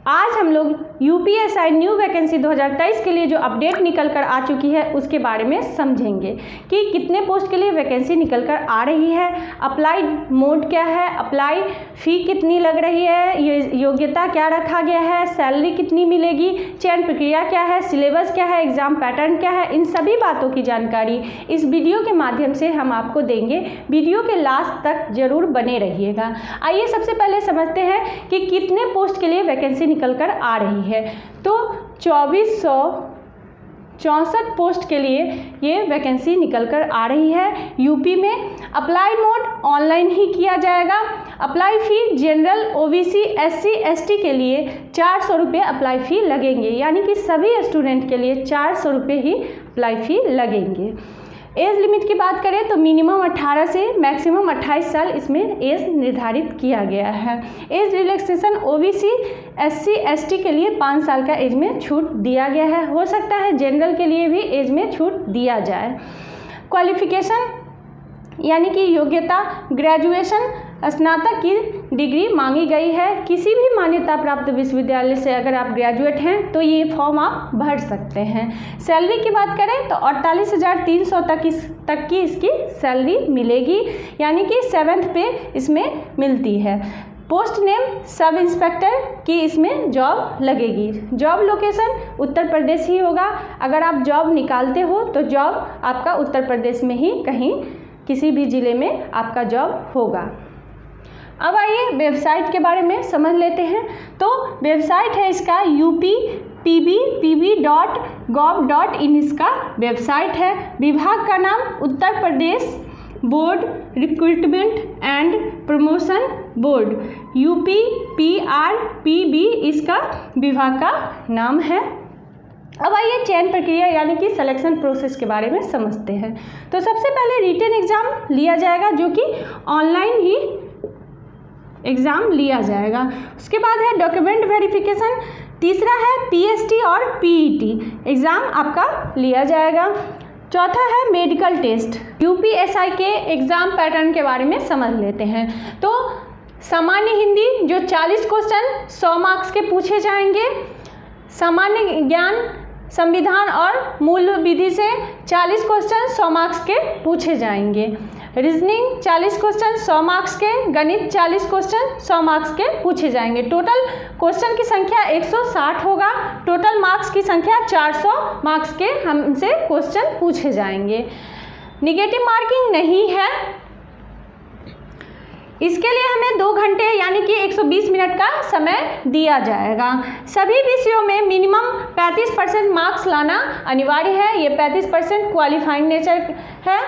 आज हम लोग यूपीएसआई न्यू वैकेंसी 2023 के लिए जो अपडेट निकल कर आ चुकी है उसके बारे में समझेंगे कि कितने पोस्ट के लिए वैकेंसी निकल कर आ रही है, अप्लाई मोड क्या है, अप्लाई फ़ी कितनी लग रही है, ये योग्यता क्या रखा गया है, सैलरी कितनी मिलेगी, चयन प्रक्रिया क्या है, सिलेबस क्या है, एग्ज़ाम पैटर्न क्या है, इन सभी बातों की जानकारी इस वीडियो के माध्यम से हम आपको देंगे। वीडियो के लास्ट तक जरूर बने रहिएगा। आइए सबसे पहले समझते हैं कि कितने पोस्ट के लिए वैकेंसी निकल कर आ रही है। तो 2464 पोस्ट के लिए ये वैकेंसी निकल कर आ रही है यूपी में। अप्लाई मोड ऑनलाइन ही किया जाएगा। अप्लाई फ़ी जनरल, ओबीसी, एससी, एसटी के लिए 400 रुपये अप्लाई फ़ी लगेंगे, यानी कि सभी स्टूडेंट के लिए 400 रुपये ही अप्लाई फ़ी लगेंगे। एज लिमिट की बात करें तो मिनिमम 18 से मैक्सिमम 28 साल इसमें एज निर्धारित किया गया है। Age relaxation OBC, SC, ST के लिए 5 साल का एज में छूट दिया गया है। हो सकता है जनरल के लिए भी एज में छूट दिया जाए। क्वालिफिकेशन यानी कि योग्यता ग्रेजुएशन, स्नातक की डिग्री मांगी गई है। किसी भी मान्यता प्राप्त विश्वविद्यालय से अगर आप ग्रेजुएट हैं तो ये फॉर्म आप भर सकते हैं। सैलरी की बात करें तो 48,300 तक की इसकी सैलरी मिलेगी, यानी कि 7th पे इसमें मिलती है। पोस्ट नेम सब इंस्पेक्टर की इसमें जॉब लगेगी। जॉब लोकेशन उत्तर प्रदेश ही होगा। अगर आप जॉब निकालते हो तो जॉब आपका उत्तर प्रदेश में ही कहीं किसी भी ज़िले में आपका जॉब होगा। अब आइए वेबसाइट के बारे में समझ लेते हैं। तो वेबसाइट है इसका upbpb.gov.in इसका वेबसाइट है। विभाग का नाम Uttar Pradesh board recruitment and promotion board, UPPRPB इसका विभाग का नाम है। अब आइए चयन प्रक्रिया यानी कि सिलेक्शन प्रोसेस के बारे में समझते हैं। तो सबसे पहले रिटन एग्ज़ाम लिया जाएगा, जो कि ऑनलाइन ही एग्ज़ाम लिया जाएगा। उसके बाद है डॉक्यूमेंट वेरिफिकेशन। तीसरा है PST और PET एग्ज़ाम आपका लिया जाएगा। चौथा है मेडिकल टेस्ट। यूपीएसआई के एग्ज़ाम पैटर्न के बारे में समझ लेते हैं। तो सामान्य हिंदी जो 40 क्वेश्चन 100 मार्क्स के पूछे जाएंगे। सामान्य ज्ञान, संविधान और मूल विधि से 40 क्वेश्चन 100 मार्क्स के पूछे जाएंगे। रीजनिंग 40 क्वेश्चन 100 मार्क्स के, गणित 40 क्वेश्चन 100 मार्क्स के पूछे जाएंगे। टोटल क्वेश्चन की संख्या 160 होगा। टोटल मार्क्स की संख्या 400 मार्क्स के हमसे क्वेश्चन पूछे जाएंगे। निगेटिव मार्किंग नहीं है। इसके लिए हमें 2 घंटे यानी कि 120 मिनट का समय दिया जाएगा। सभी विषयों में मिनिमम 35% मार्क्स लाना अनिवार्य है। ये 35% क्वालिफाइंग नेचर है।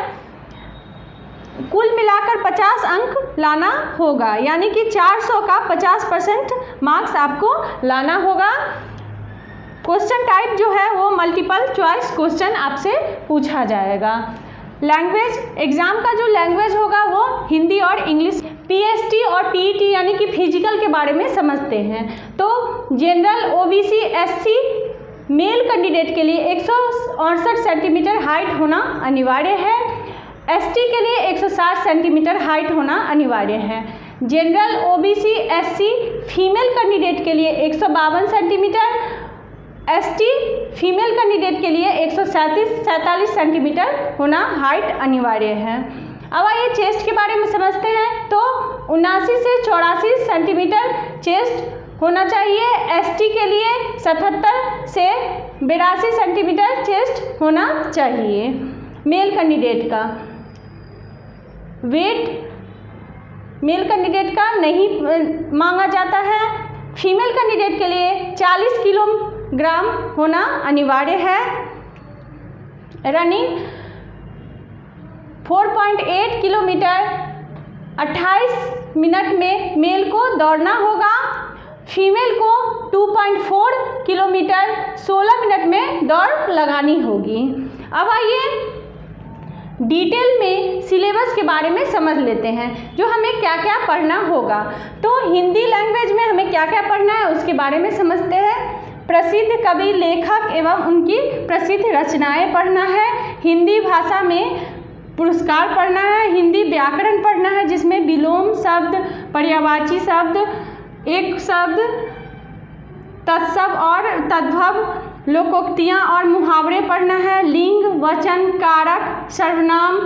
कुल मिलाकर 50 अंक लाना होगा, यानी कि 400 का 50% मार्क्स आपको लाना होगा। क्वेश्चन टाइप जो है वो मल्टीपल चॉइस क्वेश्चन आपसे पूछा जाएगा। लैंग्वेज, एग्ज़ाम का जो लैंग्वेज होगा वो हिंदी और इंग्लिश। PST और PET यानी कि फिजिकल के बारे में समझते हैं। तो general, OBC, SC male candidate के लिए 168 सेंटीमीटर हाइट होना अनिवार्य है। एसटी के लिए 160 सेंटीमीटर हाइट होना अनिवार्य है। General, OBC, SC female candidate के लिए 152 सेंटीमीटर, एसटी फीमेल कैंडिडेट के लिए 147 सेंटीमीटर होना हाइट अनिवार्य है। अब आइए चेस्ट के बारे में समझते हैं। तो 79 से 84 सेंटीमीटर चेस्ट होना चाहिए। एसटी के लिए 77 से 82 सेंटीमीटर चेस्ट होना चाहिए। मेल कैंडिडेट का वेट मेल कैंडिडेट का नहीं मांगा जाता है। फीमेल कैंडिडेट के लिए 40 किलोग्राम होना अनिवार्य है। रनिंग 4.8 किलोमीटर 28 मिनट में मेल को दौड़ना होगा। फीमेल को 2.4 किलोमीटर 16 मिनट में दौड़ लगानी होगी। अब आइए डिटेल में सिलेबस के बारे में समझ लेते हैं, जो हमें क्या क्या पढ़ना होगा। तो हिंदी लैंग्वेज में हमें क्या क्या पढ़ना है उसके बारे में समझते हैं। प्रसिद्ध कवि, लेखक एवं उनकी प्रसिद्ध रचनाएं पढ़ना है। हिंदी भाषा में पुरस्कार पढ़ना है। हिंदी व्याकरण पढ़ना है, जिसमें विलोम शब्द, पर्यायवाची शब्द, एक शब्द, तत्सव और तद्भव, लोकोक्तियाँ और मुहावरे पढ़ना है। लिंग, वचन, कारक, सर्वनाम,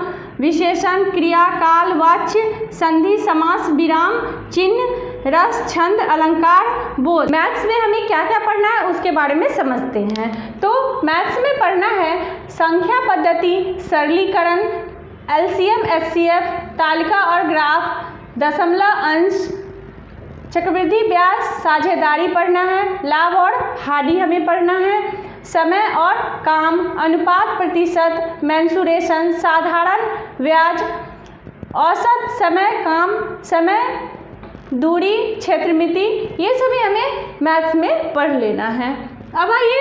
विशेषण, क्रिया, काल, वाच्य, संधि, समास, विराम चिन्ह, रस, छंद, अलंकार, बोध। मैथ्स में हमें क्या क्या पढ़ना है उसके बारे में समझते हैं। तो मैथ्स में पढ़ना है संख्या पद्धति, सरलीकरण, एलसीएम, एचसीएफ, तालिका और ग्राफ, दशमलव अंश, चक्रवृद्धि ब्याज, साझेदारी पढ़ना है। लाभ और हानि हमें पढ़ना है। समय और काम, अनुपात, प्रतिशत, मेंसुरेशन, साधारण ब्याज, औसत समय, काम समय, दूरी, क्षेत्रमिति, ये सभी हमें मैथ्स में पढ़ लेना है। अब आइए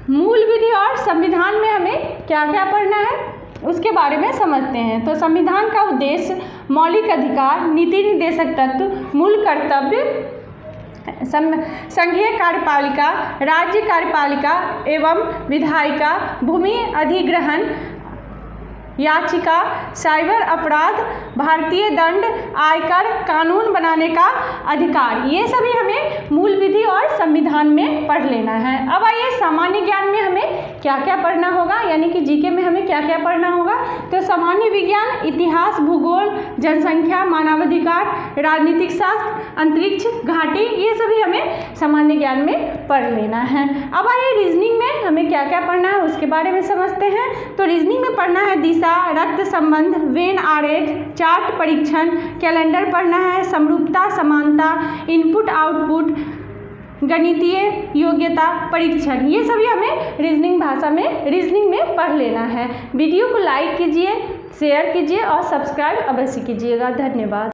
मूल विधि और संविधान में हमें क्या क्या पढ़ना है उसके बारे में समझते हैं। तो संविधान का उद्देश्य मौलिक अधिकार, नीति निर्देशक तत्व, मूल कर्तव्य, संघीय कार्यपालिका, राज्य कार्यपालिका एवं विधायिका, भूमि अधिग्रहण, याचिका, साइबर अपराध, भारतीय दंड, आयकर, कानून बनाने का अधिकार, ये सभी हमें मूल विधि और संविधान में पढ़ लेना है। अब आइए सामान्य ज्ञान में हमें क्या क्या पढ़ना होगा, यानी कि जीके में हमें क्या क्या पढ़ना होगा। तो सामान्य विज्ञान, इतिहास, भूगोल, जनसंख्या, मानवाधिकार, राजनीतिक शास्त्र, अंतरिक्ष, घाटी, ये सभी हमें सामान्य ज्ञान में पढ़ लेना है। अब आइए रीजनिंग में हमें क्या क्या पढ़ना है उसके बारे में समझते हैं। तो रीजनिंग में पढ़ना है दिशा, रक्त संबंध, वेन आरेख, चार्ट परीक्षण, कैलेंडर पढ़ना है, समरूपता, समानता, इनपुट आउटपुट, गणितीय योग्यता परीक्षण, ये सभी हमें रीजनिंग में पढ़ लेना है। वीडियो को लाइक कीजिए, शेयर कीजिए और सब्सक्राइब अवश्य कीजिएगा। धन्यवाद।